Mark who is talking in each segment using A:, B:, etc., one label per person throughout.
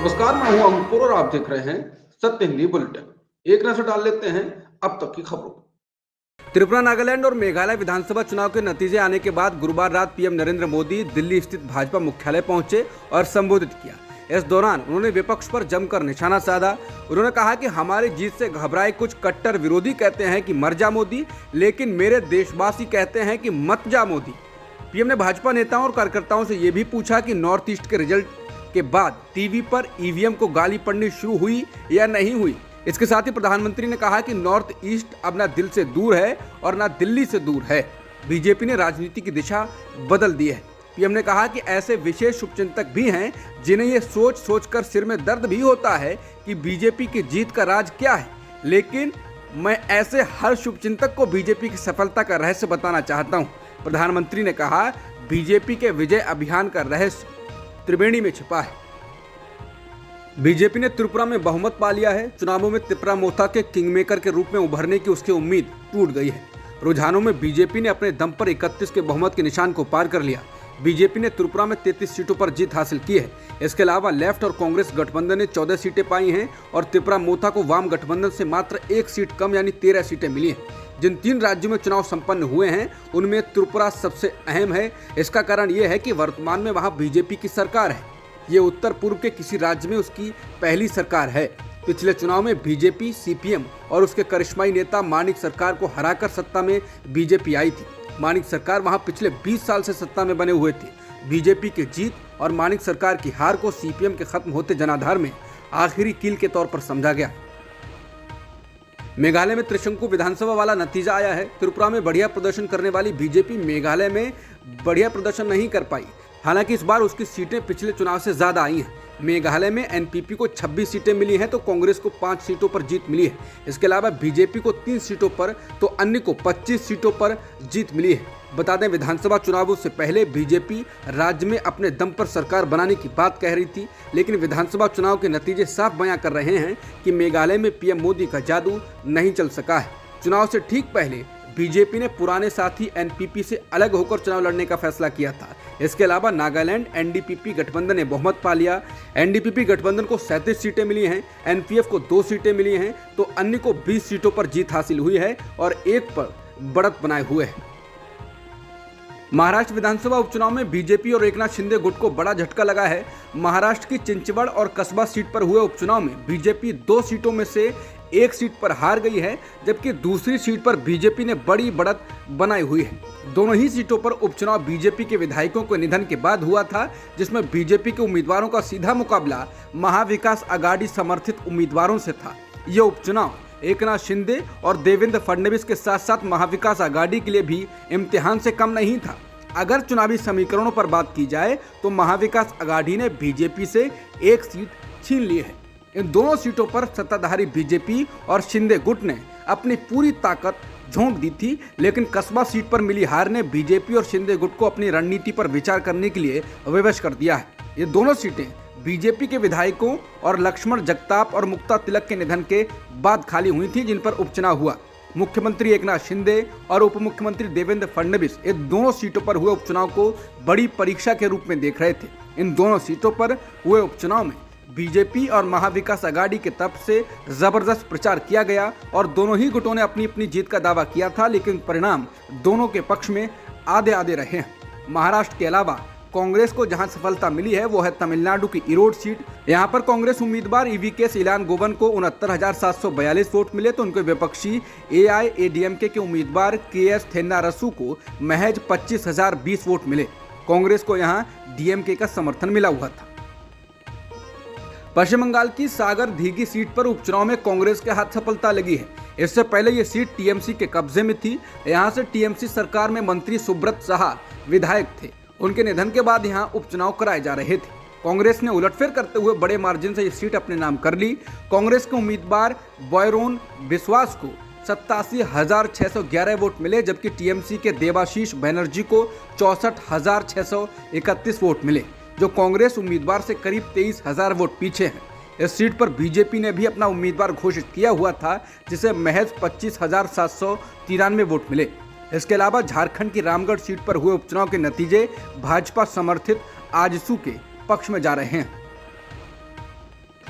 A: नमस्कार, मैं हूं अंकुर और आप देख रहे हैं सत्य हिंदी बुलेटिन। एक नजर डाल लेते हैं अब तक की खबरों पर। त्रिपुरा, नागालैंड और मेघालय विधानसभा चुनाव के नतीजे आने के बाद गुरुवार रात पीएम नरेंद्र मोदी दिल्ली स्थित भाजपा मुख्यालय पहुंचे और संबोधित किया। इस दौरान उन्होंने विपक्ष पर जमकर निशाना साधा। उन्होंने कहा कि हमारी जीत से घबराए कुछ कट्टर विरोधी कहते हैं कि मर जा मोदी, लेकिन मेरे देशवासी कहते हैं कि मत जा मोदी। पीएम ने भाजपा नेताओं और कार्यकर्ताओं से ये भी पूछा कि नॉर्थ ईस्ट के रिजल्ट के बाद टीवी पर ईवीएम को गाली पड़नी शुरू हुई या नहीं हुई। इसके साथ ही प्रधानमंत्री ने कहा कि नॉर्थ ईस्ट अब ना दिल से दूर है और ना दिल्ली से दूर है। बीजेपी ने राजनीति की दिशा बदल दी है। पीएम ने कहा कि ऐसे विशेष शुभचिंतक भी हैं जिन्हें ये सोच सोचकर सिर में दर्द भी होता है कि बीजेपी की जीत का राज क्या है, लेकिन मैं ऐसे हर शुभचिंतक को बीजेपी की सफलता का रहस्य बताना चाहता हूं। प्रधानमंत्री ने कहा, बीजेपी के विजय अभियान का रहस्य त्रिवेणी में छिपा है। बीजेपी ने त्रिपुरा में बहुमत पा लिया है। चुनावों में त्रिपुरा मोथा के किंगमेकर के रूप में उभरने की उसकी उम्मीद टूट गई है। रुझानों में बीजेपी ने अपने दम पर 31 के बहुमत के निशान को पार कर लिया। बीजेपी ने त्रिपुरा में 33 सीटों पर जीत हासिल की है। इसके अलावा लेफ्ट और कांग्रेस गठबंधन ने 14 सीटें पाई हैं और त्रिपुरा मोथा को वाम गठबंधन से मात्र 1 सीट कम यानी 13 सीटें मिली हैं। जिन 3 राज्यों में चुनाव संपन्न हुए हैं उनमें त्रिपुरा सबसे अहम है। इसका कारण यह है कि वर्तमान में वहां बीजेपी की सरकार है। ये उत्तर पूर्व के किसी राज्य में उसकी पहली सरकार है। पिछले चुनाव में बीजेपी, सीपीएम और उसके करिश्माई नेता मानिक सरकार को हराकर सत्ता में बीजेपी आई थी। मानिक सरकार वहां पिछले 20 साल से सत्ता में बने हुए थे। बीजेपी की जीत और मानिक सरकार की हार को सीपीएम के खत्म होते जनाधार में आखिरी कील के तौर पर समझा गया। मेघालय में त्रिशंकु विधानसभा वाला नतीजा आया है। त्रिपुरा में बढ़िया प्रदर्शन करने वाली बीजेपी मेघालय में बढ़िया प्रदर्शन नहीं कर पाई। हालांकि इस बार उसकी सीटें पिछले चुनाव से ज्यादा आई हैं। मेघालय में एनपीपी को 26 सीटें मिली हैं तो कांग्रेस को 5 सीटों पर जीत मिली है। इसके अलावा बीजेपी को 3 सीटों पर तो अन्य को 25 सीटों पर जीत मिली है। बता दें, विधानसभा चुनावों से पहले बीजेपी राज्य में अपने दम पर सरकार बनाने की बात कह रही थी, लेकिन विधानसभा चुनाव के नतीजे साफ बयां कर रहे हैं कि मेघालय में पीएम मोदी का जादू नहीं चल सका है। चुनाव से ठीक पहले बीजेपी ने पुराने साथी एनपीपी से अलग होकर चुनाव लड़ने का फैसला किया था। इसके अलावा नागालैंड एनडीपीपी गठबंधन ने बहुमत पा लिया। एनडीपीपी गठबंधन को 37 सीटें मिली हैं, एनपीएफ को 2 सीटें मिली हैं तो अन्य को 20 सीटों पर जीत हासिल हुई है और एक पर बढ़त बनाए हुए है। महाराष्ट्र विधानसभा उपचुनाव में बीजेपी और एकनाथ शिंदे गुट को बड़ा झटका लगा है। महाराष्ट्र की चिंचवड़ और कस्बा सीट पर हुए उपचुनाव में बीजेपी 2 सीटों में से 1 सीट पर हार गई है, जबकि दूसरी सीट पर बीजेपी ने बड़ी बढ़त बनाई हुई है। दोनों ही सीटों पर उपचुनाव बीजेपी के विधायकों के निधन के बाद हुआ था, जिसमें बीजेपी के उम्मीदवारों का सीधा मुकाबला महाविकास आघाड़ी समर्थित उम्मीदवारों से था। ये उपचुनाव एकनाथ शिंदे और देवेंद्र फडणवीस के साथ साथ महाविकास आघाड़ी के लिए भी इम्तिहान से कम नहीं था। अगर चुनावी समीकरणों पर बात की जाए तो महाविकास आघाड़ी ने बीजेपी से 1 सीट छीन ली है। इन दोनों सीटों पर सत्ताधारी बीजेपी और शिंदे गुट ने अपनी पूरी ताकत झोंक दी थी, लेकिन कस्बा सीट पर मिली हार ने बीजेपी और शिंदे गुट को अपनी रणनीति पर विचार करने के लिए विवश कर दिया है। ये दोनों सीटें बीजेपी के विधायकों और लक्ष्मण जगताप और मुक्ता तिलक के निधन के बाद खाली हुई थी, जिन पर उपचुनाव हुआ। मुख्यमंत्री एकनाथ शिंदे और उप मुख्यमंत्री देवेंद्र फडणवीस इन दोनों सीटों पर हुए उपचुनाव को बड़ी परीक्षा के रूप में देख रहे थे। इन दोनों सीटों पर हुए उपचुनाव में बीजेपी और महाविकास आघाड़ी के तरफ से जबरदस्त प्रचार किया गया और दोनों ही गुटों ने अपनी अपनी जीत का दावा किया था, लेकिन परिणाम दोनों के पक्ष में आधे आधे रहे हैं। महाराष्ट्र के अलावा कांग्रेस को जहां सफलता मिली है वो है तमिलनाडु की इरोड सीट। यहां पर कांग्रेस उम्मीदवार ईवीके इलानगोवन को 69,742 वोट मिले तो उनके विपक्षी एआईएडीएमके के उम्मीदवार केएस थेन्नारसू को महज 25,020 वोट मिले। कांग्रेस को यहां डीएमके का समर्थन मिला हुआ था। पश्चिम बंगाल की सागर धीगी सीट पर उपचुनाव में कांग्रेस के हाथ सफलता लगी है। इससे पहले ये सीट टीएमसी के कब्जे में थी। यहां से टीएमसी सरकार में मंत्री सुब्रत साहा विधायक थे। उनके निधन के बाद यहां उपचुनाव कराए जा रहे थे। कांग्रेस ने उलटफेर करते हुए बड़े मार्जिन से ये सीट अपने नाम कर ली। कांग्रेस के उम्मीदवार बॉयरोन बिस्वास को 87,611 वोट मिले, जबकि टीएमसी के देवाशीष बनर्जी को 64,631 वोट मिले, जो कांग्रेस उम्मीदवार से करीब 23,000 वोट पीछे हैं। इस सीट पर बीजेपी ने भी अपना उम्मीदवार घोषित किया हुआ था, जिसे महज 25,793 वोट मिले। इसके अलावा झारखंड की रामगढ़ सीट पर हुए उपचुनाव के नतीजे भाजपा समर्थित आजसू के पक्ष में जा रहे हैं।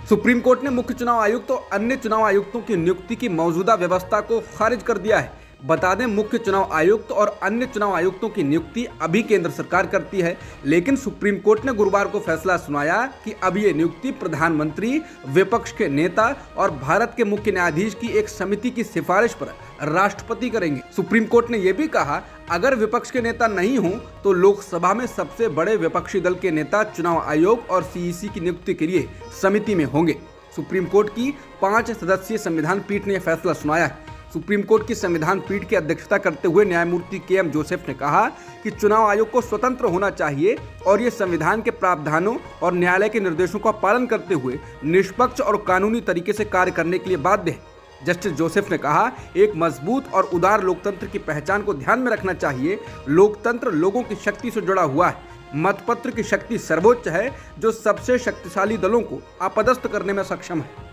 A: सुप्रीम कोर्ट ने मुख्य चुनाव आयुक्त और अन्य चुनाव आयुक्तों की नियुक्ति की मौजूदा व्यवस्था को खारिज कर दिया है। बता दें, मुख्य चुनाव आयुक्त और अन्य चुनाव आयुक्तों की नियुक्ति अभी केंद्र सरकार करती है, लेकिन सुप्रीम कोर्ट ने गुरुवार को फैसला सुनाया कि अब ये नियुक्ति प्रधानमंत्री, विपक्ष के नेता और भारत के मुख्य न्यायाधीश की एक समिति की सिफारिश पर राष्ट्रपति करेंगे। सुप्रीम कोर्ट ने यह भी कहा, अगर विपक्ष के नेता नहीं हों तो लोकसभा में सबसे बड़े विपक्षी दल के नेता चुनाव आयोग और सीईसी की नियुक्ति के लिए समिति में होंगे। सुप्रीम कोर्ट की 5 सदस्यीय संविधान पीठ ने यह फैसला सुनाया है। सुप्रीम कोर्ट की संविधान पीठ की अध्यक्षता करते हुए न्यायमूर्ति के.एम. जोसेफ ने कहा कि चुनाव आयोग को स्वतंत्र होना चाहिए और ये संविधान के प्रावधानों और न्यायालय के निर्देशों का पालन करते हुए निष्पक्ष और कानूनी तरीके से कार्य करने के लिए बाध्य है। जस्टिस जोसेफ ने कहा, एक मजबूत और उदार लोकतंत्र की पहचान को ध्यान में रखना चाहिए। लोकतंत्र लोगों की शक्ति से जुड़ा हुआ है। मतपत्र की शक्ति सर्वोच्च है, जो सबसे शक्तिशाली दलों को अपदस्थ करने में सक्षम है।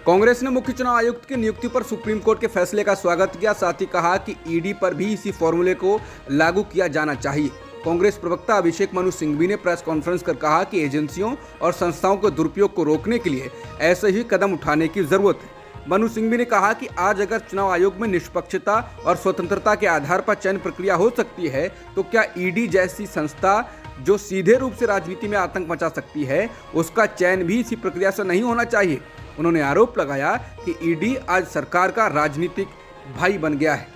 A: कांग्रेस ने मुख्य चुनाव आयुक्त की नियुक्ति पर सुप्रीम कोर्ट के फैसले का स्वागत किया, साथ ही कहा कि ईडी पर भी इसी फॉर्मूले को लागू किया जाना चाहिए। कांग्रेस प्रवक्ता अभिषेक मनु सिंघवी ने प्रेस कॉन्फ्रेंस कर कहा कि एजेंसियों और संस्थाओं के दुरुपयोग को रोकने के लिए ऐसे ही कदम उठाने की जरूरत है। मनु सिंघवी ने कहा कि आज अगर चुनाव आयोग में निष्पक्षता और स्वतंत्रता के आधार पर चयन प्रक्रिया हो सकती है, तो क्या ईडी जैसी संस्था जो सीधे रूप से राजनीति में आतंक मचा सकती है, उसका चयन भी इसी प्रक्रिया से नहीं होना चाहिए। उन्होंने आरोप लगाया कि ईडी आज सरकार का राजनीतिक भाई बन गया है।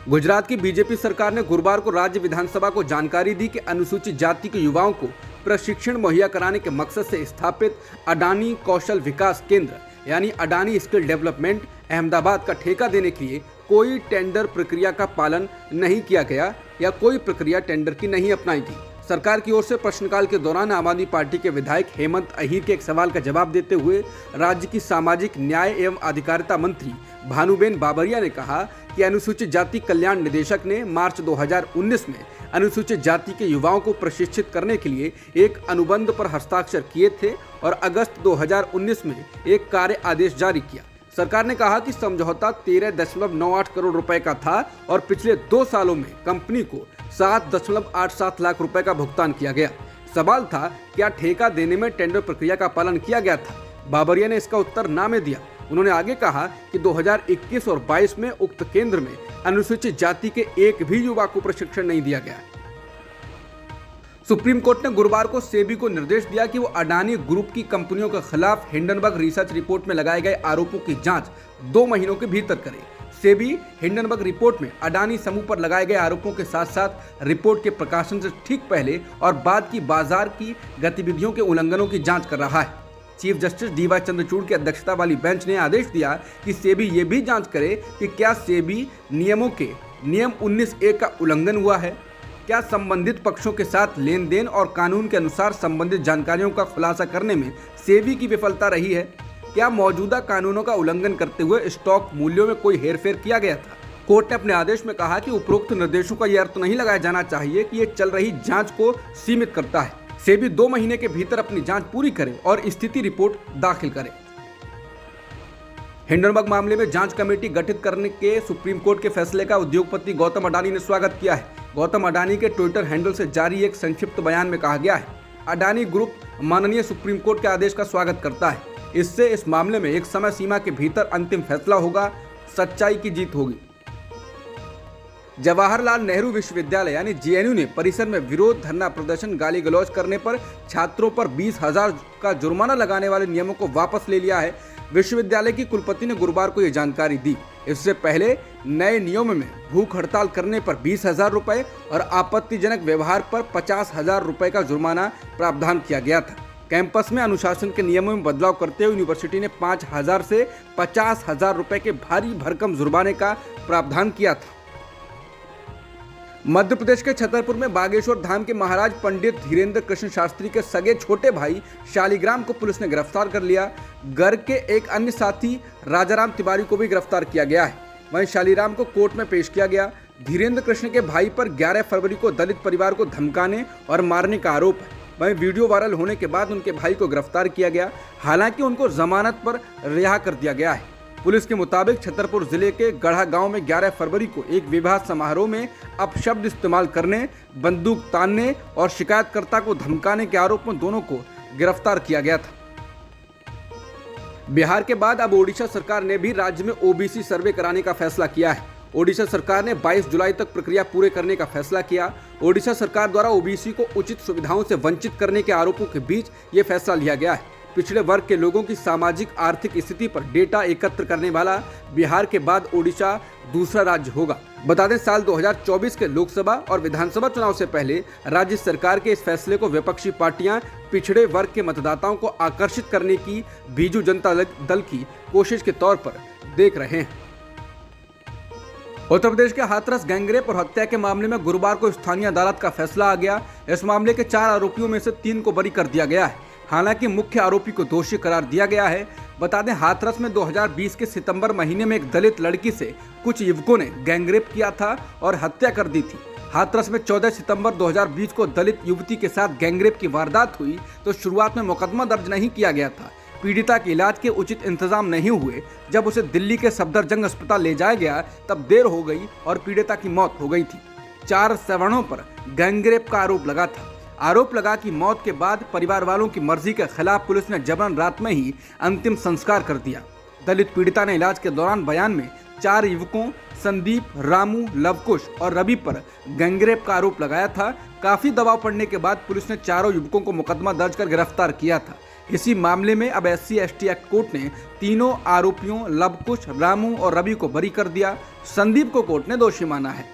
A: गुजरात की बीजेपी सरकार ने गुरुवार को राज्य विधानसभा को जानकारी दी कि अनुसूचित जाति के युवाओं को प्रशिक्षण मुहैया कराने के मकसद से स्थापित अडानी कौशल विकास केंद्र यानी अडानी स्किल डेवलपमेंट अहमदाबाद का ठेका देने के लिए कोई टेंडर प्रक्रिया का पालन नहीं किया गया या कोई प्रक्रिया टेंडर की नहीं अपनाई गई। सरकार की ओर से प्रश्नकाल के दौरान आम आदमी पार्टी के विधायक हेमंत अहीर के एक सवाल का जवाब देते हुए राज्य की सामाजिक न्याय एवं अधिकारिता मंत्री भानुबेन बाबरिया ने कहा कि अनुसूचित जाति कल्याण निदेशक ने मार्च 2019 में अनुसूचित जाति के युवाओं को प्रशिक्षित करने के लिए एक अनुबंध पर हस्ताक्षर किए थे और अगस्त 2019 में एक कार्य आदेश जारी किया। सरकार ने कहा कि समझौता 13.98 करोड़ रुपए का था और पिछले 2 सालों में कंपनी को 7.87 लाख रुपए का भुगतान किया गया। सवाल था, क्या ठेका देने में टेंडर प्रक्रिया का पालन किया गया था? बाबरिया ने इसका उत्तर ना में दिया। उन्होंने आगे कहा कि 2021 और 22 में उक्त केंद्र में अनुसूचित जाति के एक भी युवा को प्रशिक्षण नहीं दिया गया। सुप्रीम कोर्ट ने गुरुवार को सेबी को निर्देश दिया कि वो अडानी ग्रुप की कंपनियों के खिलाफ हिंडनबर्ग रिसर्च रिपोर्ट में लगाए गए आरोपों की जांच 2 महीनों के भीतर करे। सेबी हिंडनबर्ग रिपोर्ट में अडानी समूह पर लगाए गए आरोपों के साथ साथ रिपोर्ट के प्रकाशन से ठीक पहले और बाद की बाजार की गतिविधियों के उल्लंघनों की जांच कर रहा है। Chief justice D.Y.. चंद्रचूड़ की अध्यक्षता वाली बेंच ने आदेश दिया कि सेबी ये भी जांच करे कि क्या सेबी नियमों के नियम 19A का उल्लंघन हुआ है, क्या संबंधित पक्षों के साथ लेन देन और कानून के अनुसार संबंधित जानकारियों का खुलासा करने में सेबी की विफलता रही है, क्या मौजूदा कानूनों का उल्लंघन करते हुए स्टॉक मूल्यों में कोई हेरफेर किया गया था। कोर्ट ने अपने आदेश में कहा कि उपरोक्त निर्देशों का यह अर्थ नहीं लगाया जाना चाहिए कि ये चल रही जांच को सीमित करता है। सेबी 2 महीने के भीतर अपनी जांच पूरी करे और स्थिति रिपोर्ट दाखिल करे। हिंडनबर्ग मामले में जांच कमेटी गठित करने के सुप्रीम कोर्ट के फैसले का उद्योगपति गौतम अडानी ने स्वागत किया है। गौतम अडानी के ट्विटर हैंडल से जारी एक संक्षिप्त बयान में कहा गया है, अडानी ग्रुप माननीय सुप्रीम कोर्ट के आदेश का स्वागत करता है। इससे इस मामले में एक समय सीमा के भीतर अंतिम फैसला होगा, सच्चाई की जीत होगी। जवाहरलाल नेहरू विश्वविद्यालय यानी जेएनयू ने परिसर में विरोध धरना प्रदर्शन गाली गलौज करने पर छात्रों पर 20,000 का जुर्माना लगाने वाले नियमों को वापस ले लिया है। विश्वविद्यालय की कुलपति ने गुरुवार को यह जानकारी दी। इससे पहले नए नियम में भूख हड़ताल करने पर 20,000 रुपए और आपत्तिजनक व्यवहार पर 50,000 रुपए का जुर्माना प्रावधान किया गया था। कैंपस में अनुशासन के नियमों में बदलाव करते हुए यूनिवर्सिटी ने 5,000 से 50,000 रुपए के भारी भरकम जुर्माने का प्रावधान किया था। मध्य प्रदेश के छतरपुर में बागेश्वर धाम के महाराज पंडित धीरेन्द्र कृष्ण शास्त्री के सगे छोटे भाई शालिग्राम को पुलिस ने गिरफ्तार कर लिया। गर्ग के एक अन्य साथी राजाराम तिवारी को भी गिरफ्तार किया गया है। वहीं शालिग्राम को कोर्ट में पेश किया गया। धीरेन्द्र कृष्ण के भाई पर 11 फरवरी को दलित परिवार को धमकाने और मारने का आरोप है। वहीं वीडियो वायरल होने के बाद उनके भाई को गिरफ्तार किया गया। हालांकि उनको जमानत पर रिहा कर दिया गया है। पुलिस के मुताबिक छतरपुर जिले के गढ़ा गांव में 11 फरवरी को एक विवाह समारोह में अपशब्द इस्तेमाल करने, बंदूक तानने और शिकायतकर्ता को धमकाने के आरोप में दोनों को गिरफ्तार किया गया था। बिहार के बाद अब ओडिशा सरकार ने भी राज्य में ओबीसी सर्वे कराने का फैसला किया है। ओडिशा सरकार ने 22 जुलाई तक प्रक्रिया पूरे करने का फैसला किया। ओडिशा सरकार द्वारा ओबीसी को उचित सुविधाओं से वंचित करने के आरोपों के बीच ये फैसला लिया गया है। पिछड़े वर्ग के लोगों की सामाजिक आर्थिक स्थिति पर डेटा एकत्र करने वाला बिहार के बाद ओडिशा दूसरा राज्य होगा। बता दें, साल 2024 के लोकसभा और विधानसभा चुनाव से पहले राज्य सरकार के इस फैसले को विपक्षी पार्टियां पिछड़े वर्ग के मतदाताओं को आकर्षित करने की बीजू जनता दल की कोशिश के तौर पर देख रहे हैं। उत्तर प्रदेश के हाथरस गैंगरेप और हत्या के मामले में गुरुवार को स्थानीय अदालत का फैसला आ गया। इस मामले के 4 आरोपियों में से 3 को बरी कर दिया गया है। हालांकि मुख्य आरोपी को दोषी करार दिया गया है। बता दें, हाथरस में 2020 के सितंबर महीने में एक दलित लड़की से कुछ युवकों ने गैंगरेप किया था और हत्या कर दी थी। हाथरस में 14 सितंबर 2020 को दलित युवती के साथ गैंगरेप की वारदात हुई तो शुरुआत में मुकदमा दर्ज नहीं किया गया था। पीड़िता के इलाज के उचित इंतजाम नहीं हुए। जब उसे दिल्ली के सफदरजंग अस्पताल ले जाया गया तब देर हो गई और पीड़िता की मौत हो गई थी। 4 सवर्णों पर गैंगरेप का आरोप लगा था। आरोप लगा कि मौत के बाद परिवार वालों की मर्जी के खिलाफ पुलिस ने जबरन रात में ही अंतिम संस्कार कर दिया। दलित पीड़िता ने इलाज के दौरान बयान में 4 युवकों संदीप, रामू, लवकुश और रवि पर गैंगरेप का आरोप लगाया था। काफी दबाव पड़ने के बाद पुलिस ने चारों युवकों को मुकदमा दर्ज कर गिरफ्तार किया था। इसी मामले में अब SC/ST एक्ट कोर्ट ने तीनों आरोपियों लवकुश, रामू और रवि को बरी कर दिया। संदीप को कोर्ट ने दोषी माना है।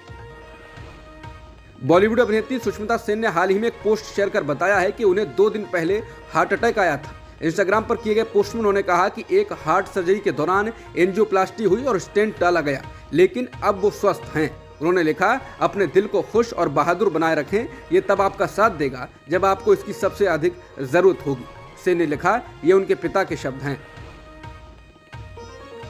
A: बॉलीवुड अभिनेत्री सुष्मिता सेन ने हाल ही में एक पोस्ट शेयर कर बताया है कि उन्हें 2 दिन पहले हार्ट अटैक आया था। इंस्टाग्राम पर किए गए पोस्ट में उन्होंने कहा कि एक हार्ट सर्जरी के दौरान एंजियोप्लास्टी हुई और स्टेंट डाला गया, लेकिन अब वो स्वस्थ हैं। उन्होंने लिखा, अपने दिल को खुश और बहादुर बनाए रखें, ये तब आपका साथ देगा जब आपको इसकी सबसे अधिक जरूरत होगी। सेन ने लिखा, ये उनके पिता के शब्द हैं।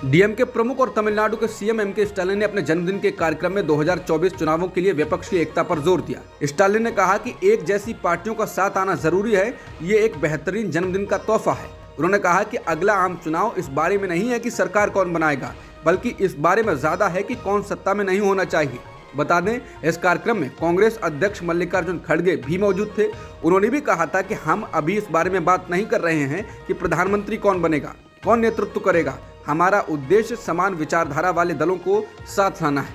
A: डीएमके प्रमुख और तमिलनाडु के सीएम एमके स्टालिन ने अपने जन्मदिन के कार्यक्रम में 2024 चुनावों के लिए विपक्ष की एकता पर जोर दिया। स्टालिन ने कहा कि एक जैसी पार्टियों का साथ आना जरूरी है, ये एक बेहतरीन जन्मदिन का तोहफा है। उन्होंने कहा कि अगला आम चुनाव इस बारे में नहीं है कि सरकार कौन बनाएगा, बल्कि इस बारे में ज्यादा है कि कौन सत्ता में नहीं होना चाहिए। बता दें, इस कार्यक्रम में कांग्रेस अध्यक्ष मल्लिकार्जुन खड़गे भी मौजूद थे। उन्होंने भी कहा था कि हम अभी इस बारे में बात नहीं कर रहे हैं कि प्रधानमंत्री कौन बनेगा, कौन नेतृत्व करेगा। हमारा उद्देश्य समान विचारधारा वाले दलों को साथ लाना है।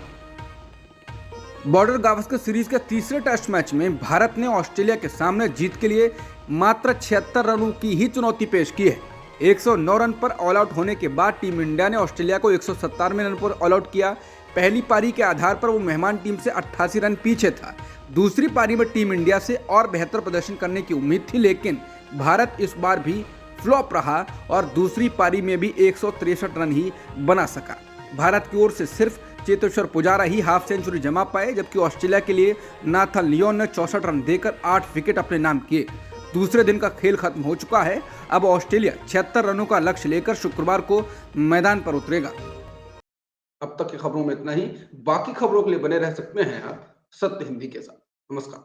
A: बॉर्डर गावस्कर सीरीज के तीसरे टेस्ट मैच में भारत ने ऑस्ट्रेलिया के सामने जीत के लिए मात्र 76 रनों की ही चुनौती पेश की है। 109 रन पर ऑल आउट होने के बाद टीम इंडिया ने ऑस्ट्रेलिया को 197 रन पर ऑल आउट किया। पहली पारी के आधार पर वो मेहमान टीम से 88 रन पीछे था। दूसरी पारी में टीम इंडिया से और बेहतर प्रदर्शन करने की उम्मीद थी, लेकिन भारत इस बार भी फ्लॉप रहा और दूसरी पारी में भी 163 रन ही बना सका। भारत की ओर से सिर्फ चेतेश्वर पुजारा ही हाफ सेंचुरी जमा पाए, जबकि ऑस्ट्रेलिया के लिए नाथन लियोन ने 64 रन देकर 8 विकेट अपने नाम किए। दूसरे दिन का खेल खत्म हो चुका है। अब ऑस्ट्रेलिया 76 रनों का लक्ष्य लेकर शुक्रवार को मैदान पर उतरेगा। अब तक की खबरों में इतना ही। बाकी खबरों के लिए बने रह सकते हैं आप सत्य हिंदी के साथ। नमस्कार।